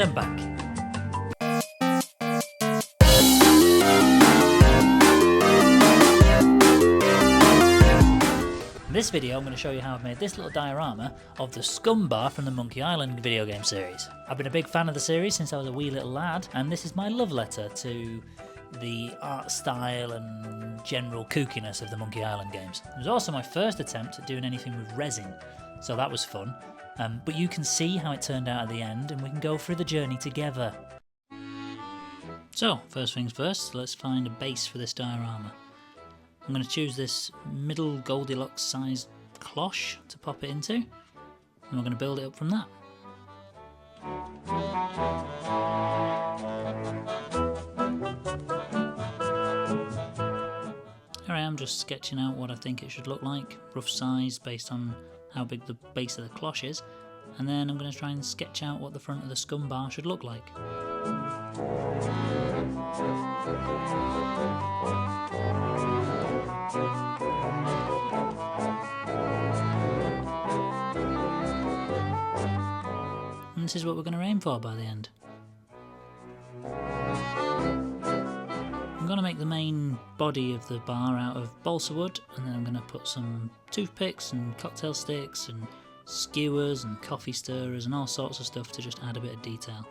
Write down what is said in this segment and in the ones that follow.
I'm back. In this video I'm going to show you how I've made this little diorama of the Scumm Bar from the Monkey Island video game series. I've been a big fan of the series since I was a wee little lad, and this is my love letter to the art style and general kookiness of the Monkey Island games. It was also my first attempt at doing anything with resin, so that was fun. But you can see how it turned out at the end, and we can go through the journey together. So, first things first, let's find a base for this diorama. I'm going to choose this middle Goldilocks sized cloche to pop it into, and we're going to build it up from that. Here I am just sketching out what I think it should look like, rough size based on how big the base of the cloche is, and then I'm going to try and sketch out what the front of the Scumm Bar should look like. And this is what we're going to aim for by the end. I'm going to make the main body of the bar out of balsa wood, and then I'm going to put some toothpicks and cocktail sticks and skewers and coffee stirrers and all sorts of stuff to just add a bit of detail.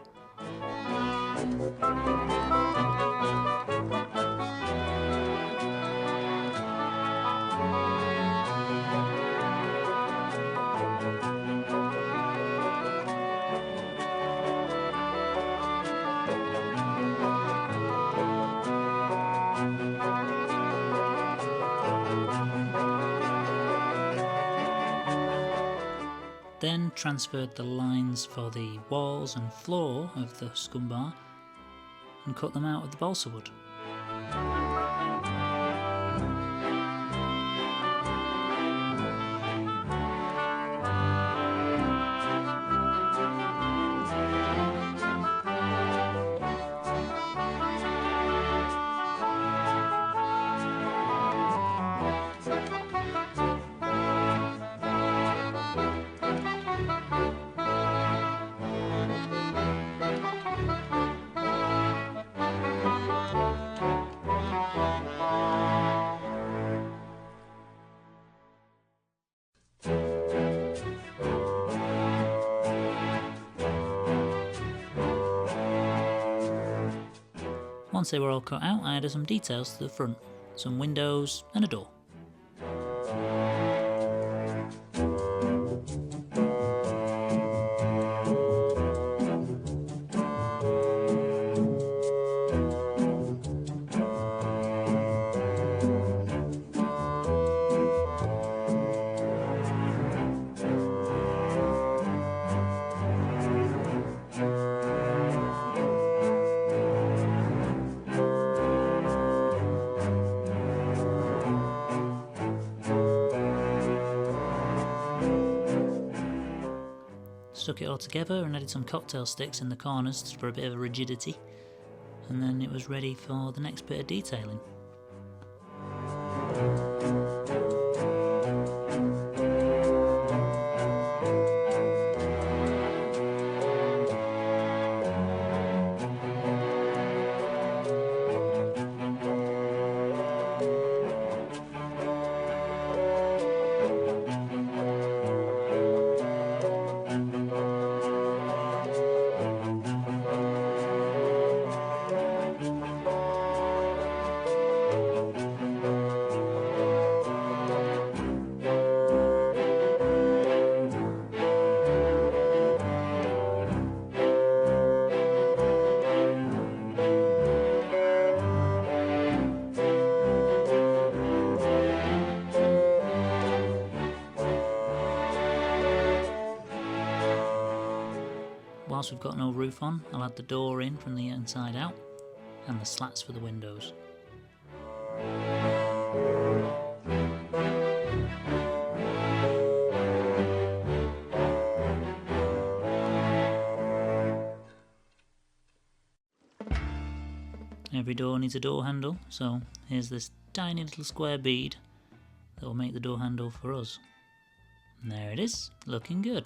Then transferred the lines for the walls and floor of the Scumm Bar and cut them out of the balsa wood. Once they were all cut out, I added some details to the front, some windows and a door. Stuck it all together and added some cocktail sticks in the corners for a bit of rigidity, and then it was ready for the next bit of detailing. Whilst we've got no roof on, I'll add the door in from the inside out and the slats for the windows. Every door needs a door handle, so here's this tiny little square bead that will make the door handle for us. And there it is, looking good.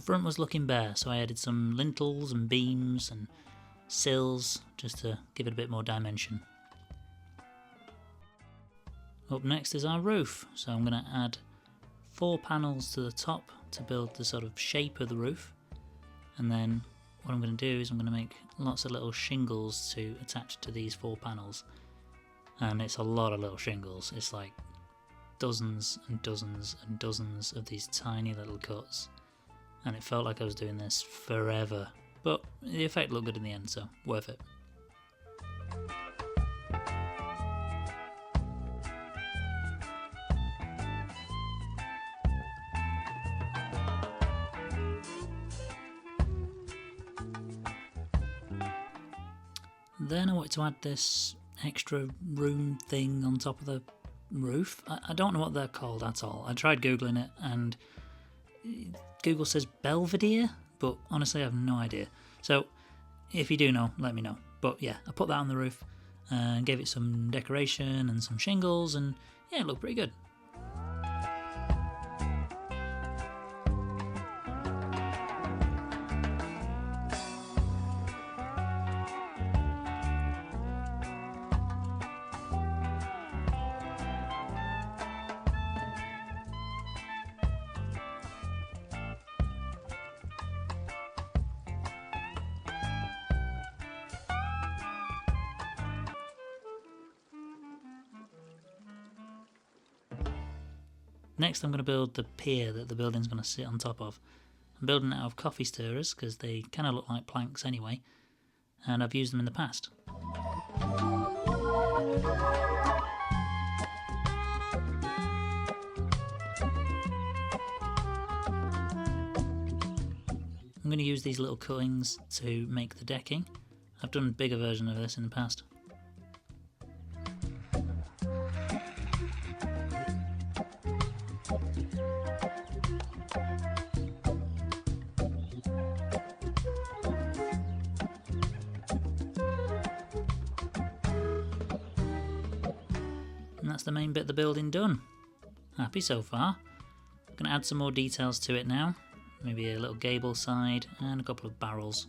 front was looking bare, so I added some lintels and beams and sills just to give it a bit more dimension. Up next is our roof, so I'm going to add 4 panels to the top to build the sort of shape of the roof, and then what I'm going to do is I'm going to make lots of little shingles to attach to these 4 panels, and it's a lot of little shingles. It's like dozens and dozens and dozens of these tiny little cuts, and it felt like I was doing this forever, but the effect looked good in the end, so worth it. Then I wanted to add this extra room thing on top of the roof. I don't know what they're called at all. I tried googling it and Google says Belvedere, but honestly I have no idea. So if you do know, let me know. But yeah, I put that on the roof and gave it some decoration and some shingles, and yeah, it looked pretty good. Next I'm going to build the pier that the building's going to sit on top of. I'm building it out of coffee stirrers because they kind of look like planks anyway, and I've used them in the past. I'm going to use these little cuttings to make the decking. I've done a bigger version of this in the past. And that's the main bit of the building done. Happy so far. I'm going to add some more details to it now. Maybe a little gable side and a couple of barrels.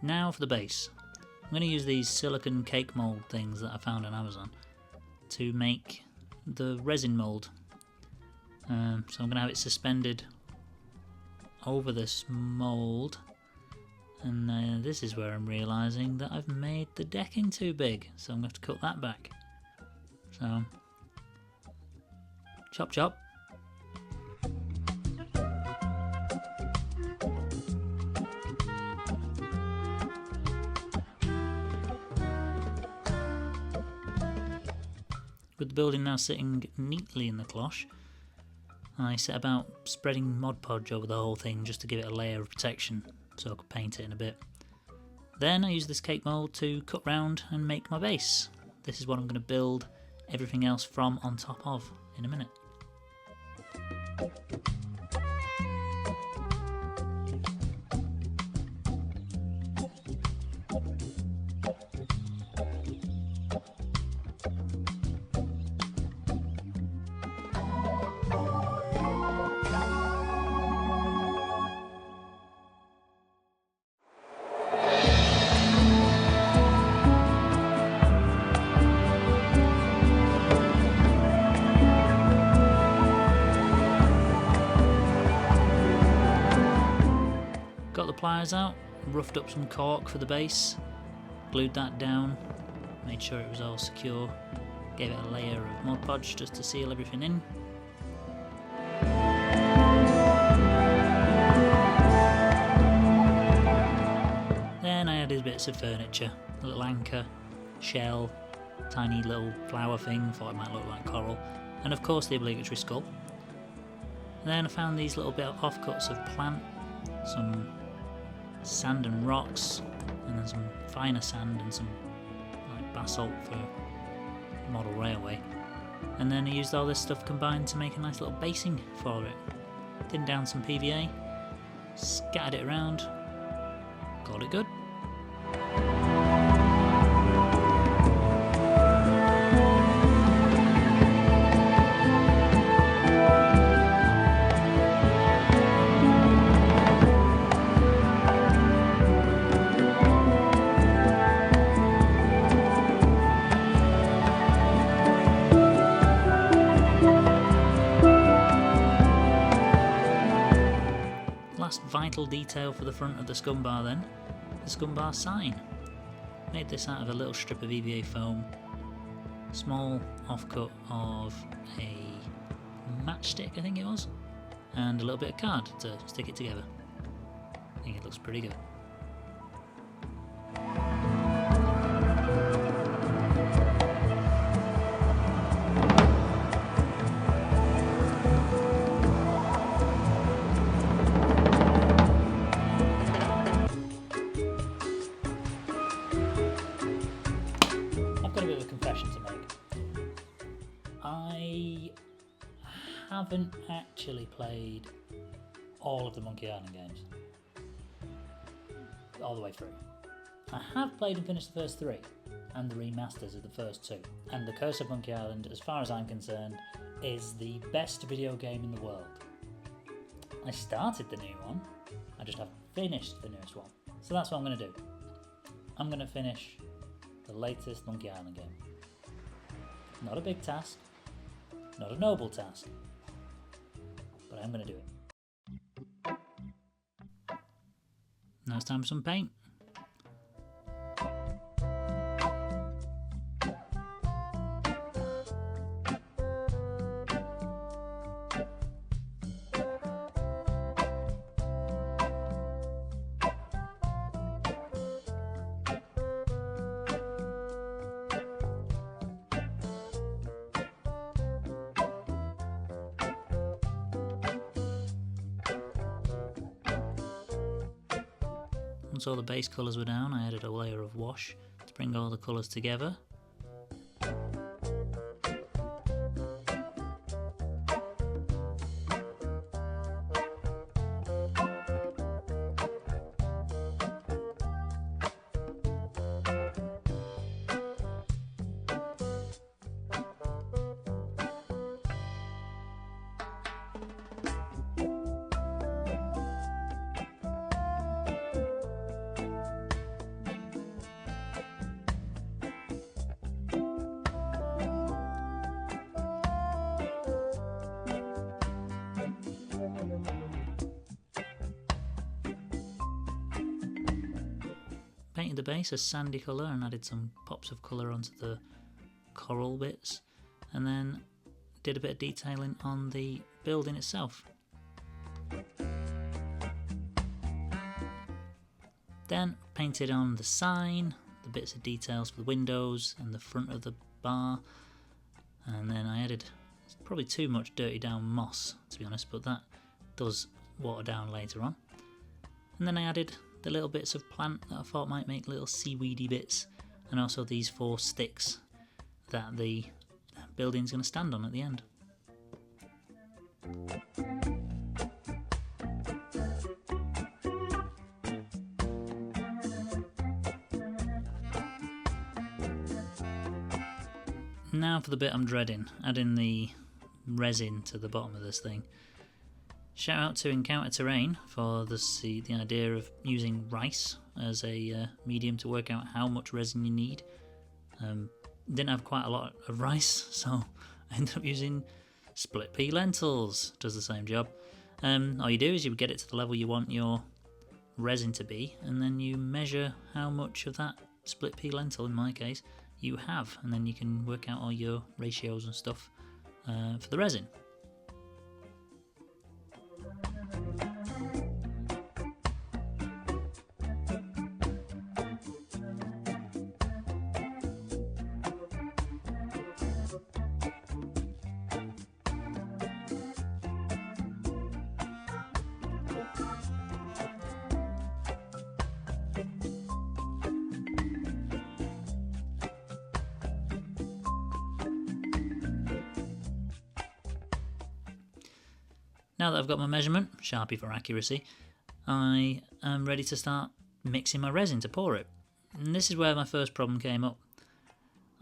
Now for the base. I'm going to use these silicone cake mould things that I found on Amazon to make the resin mould. So I'm going to have it suspended over this mould, and this is where I'm realising that I've made the decking too big, so I'm going to have to cut that back. So, chop chop. With the building now sitting neatly in the cloche, I set about spreading Mod Podge over the whole thing just to give it a layer of protection so I could paint it in a bit. Then I use this cake mould to cut round and make my base. This is what I'm going to build everything else from on top of in a minute. Got the pliers out, roughed up some cork for the base, glued that down, made sure it was all secure, gave it a layer of Mod Podge just to seal everything in. Then I added bits of furniture, a little anchor, shell, tiny little flower thing, thought it might look like coral, and of course the obligatory skull. And then I found these little bit of offcuts of plant, some sand and rocks, and then some finer sand and some like basalt for model railway. And then I used all this stuff combined to make a nice little basing for it. Thinned down some PVA, scattered it around, called it good. last vital detail for the front of the Scumm Bar then, the Scumm Bar sign. Made this out of a little strip of EVA foam, small offcut of a matchstick I think it was, and a little bit of card to stick it together. I think it looks pretty good. I haven't actually played all of the Monkey Island games all the way through. I have played and finished the first 3 and the remasters of the first 2, and The Curse of Monkey Island, as far as I'm concerned, is the best video game in the world. I started the new one, I just haven't finished the newest one. So that's what I'm going to do. I'm going to finish the latest Monkey Island game. Not a big task, not a noble task, but I'm going to do it. Now it's time for some paint. Once all the base colours were down, I added a layer of wash to bring all the colours together. Painted the base a sandy colour and added some pops of colour onto the coral bits, and then did a bit of detailing on the building itself. Then painted on the sign, the bits of details for the windows and the front of the bar, and then I added probably too much dirty down moss to be honest, but that does water down later on. And then I added the little bits of plant that I thought might make little seaweedy bits, and also these 4 sticks that the building's going to stand on at the end. Now for the bit I'm dreading, adding the resin to the bottom of this thing. Shout out to Encounter Terrain for the idea of using rice as a medium to work out how much resin you need. Didn't have quite a lot of rice, so I ended up using split pea lentils. Does the same job. All you do is you get it to the level you want your resin to be, and then you measure how much of that split pea lentil, in my case, you have, and then you can work out all your ratios and stuff for the resin. Now that I've got my measurement, Sharpie for accuracy, I am ready to start mixing my resin to pour it. And this is where my first problem came up.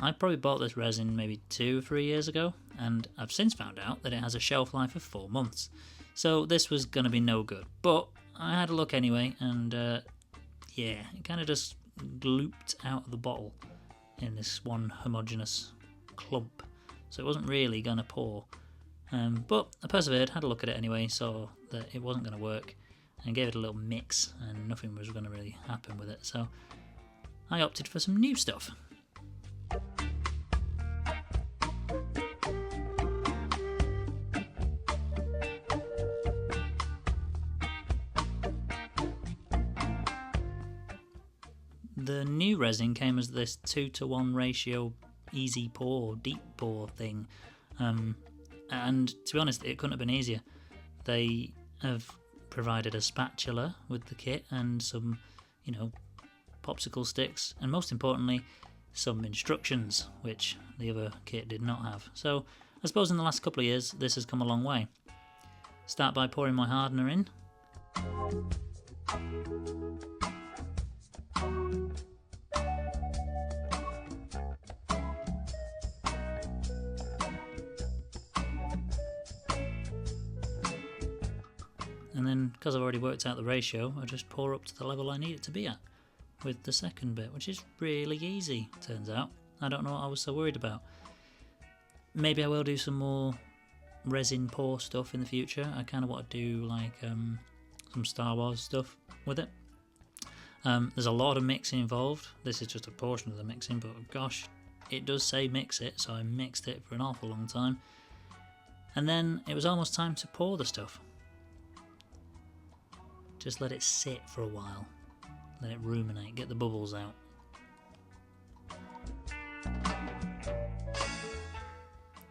I probably bought this resin maybe 2 or 3 years ago, and I've since found out that it has a shelf life of 4 months. So this was going to be no good, but I had a look anyway, and yeah, it kind of just glooped out of the bottle in this one homogeneous clump, so it wasn't really going to pour. But I persevered, had a look at it anyway, saw that it wasn't going to work, and gave it a little mix, and nothing was going to really happen with it, so I opted for some new stuff. The new resin came as this 2-to-1 ratio easy pour, deep pour thing, and to be honest, it couldn't have been easier. They have provided a spatula with the kit and some, popsicle sticks, and most importantly, some instructions, which the other kit did not have. So I suppose in the last couple of years, this has come a long way. Start by pouring my hardener in. And then, because I've already worked out the ratio, I just pour up to the level I need it to be at with the second bit, which is really easy, turns out. I don't know what I was so worried about. Maybe I will do some more resin pour stuff in the future. I kind of want to do like some Star Wars stuff with it. There's a lot of mixing involved. This is just a portion of the mixing, but gosh, it does say mix it, so I mixed it for an awful long time. And then it was almost time to pour the stuff. Just let it sit for a while, let it ruminate, get the bubbles out.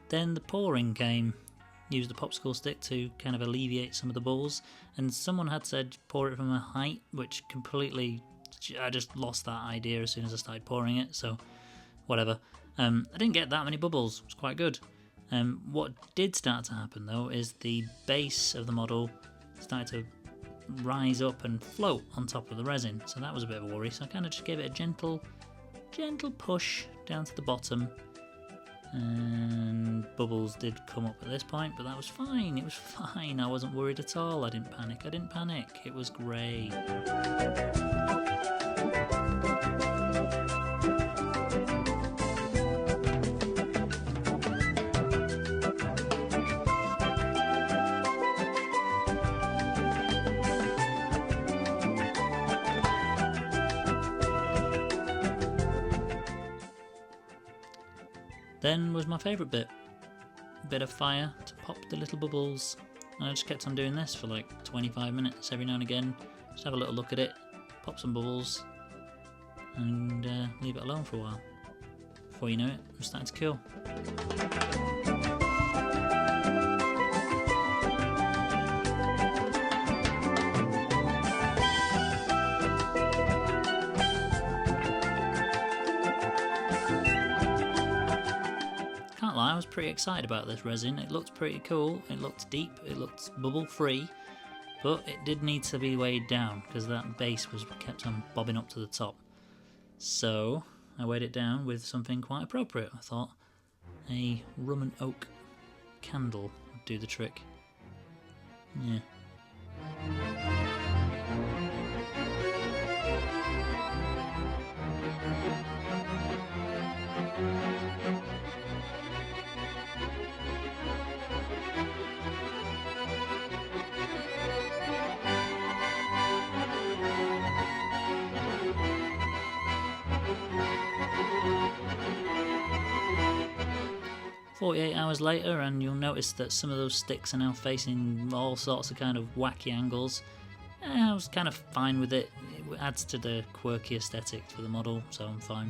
Then the pouring came. Used the popsicle stick to kind of alleviate some of the bubbles, and someone had said pour it from a height, which completely, I just lost that idea as soon as I started pouring it, so whatever. I didn't get that many bubbles, it was quite good. What did start to happen though is the base of the model started to rise up and float on top of the resin, so that was a bit of a worry, so I kind of just gave it a gentle push down to the bottom, and bubbles did come up at this point, but that was fine, it was fine, I wasn't worried at all, I didn't panic, it was great. Then was my favourite bit of fire to pop the little bubbles, and I just kept on doing this for like 25 minutes every now and again, just have a little look at it, pop some bubbles, and leave it alone for a while. Before you know it, I'm starting to cool. I was pretty excited about this resin. It looked pretty cool, it looked deep, it looked bubble free, but it did need to be weighed down because that base was kept on bobbing up to the top. So I weighed it down with something quite appropriate. I thought a rum and oak candle would do the trick. Yeah. 48 hours later, and you'll notice that some of those sticks are now facing all sorts of kind of wacky angles. I was kind of fine with it. It adds to the quirky aesthetic for the model, so I'm fine.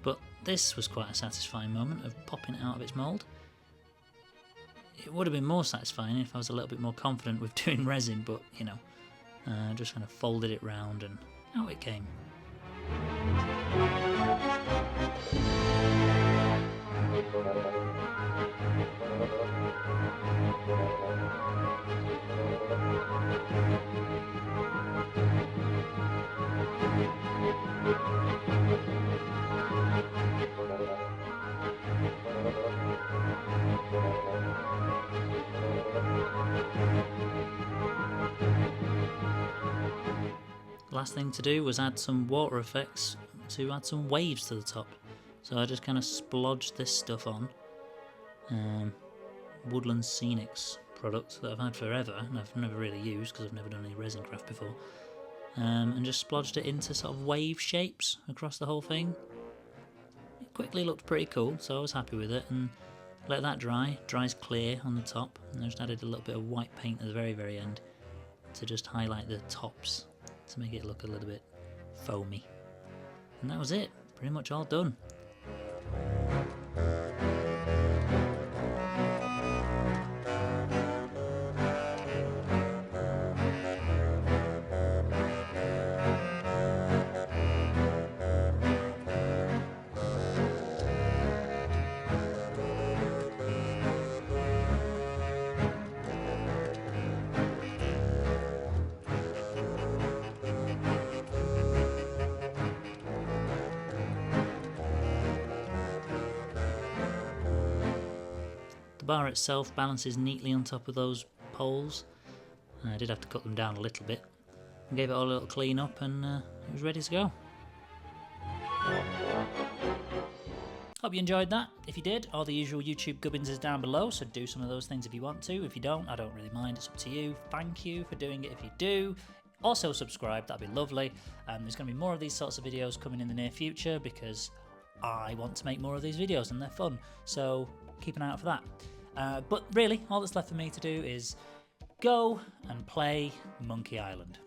But this was quite a satisfying moment of popping it out of its mould. It would have been more satisfying if I was a little bit more confident with doing resin, but you know, just kind of folded it round and out it came. Last thing to do was add some water effects to add some waves to the top. So I just kind of splodged this stuff on. Woodland Scenics product that I've had forever and I've never really used because I've never done any resin craft before, and just splodged it into sort of wave shapes across the whole thing. It quickly looked pretty cool, so I was happy with it, and let that dry. Dries clear on the top, and I just added a little bit of white paint at the very, very end to just highlight the tops to make it look a little bit foamy. And that was it, pretty much all done. The bar itself balances neatly on top of those poles. I did have to cut them down a little bit. I gave it all a little clean up and it was ready to go. Hope you enjoyed that. If you did, all the usual YouTube gubbins is down below, so do some of those things if you want to. If you don't, I don't really mind, it's up to you. Thank you for doing it if you do. Also subscribe, that'd be lovely. There's going to be more of these sorts of videos coming in the near future because I want to make more of these videos and they're fun, so keep an eye out for that. But really, all that's left for me to do is go and play Monkey Island.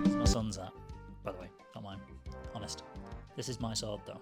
It's my son's that, by the way, not mine. Honest. This is my sword though.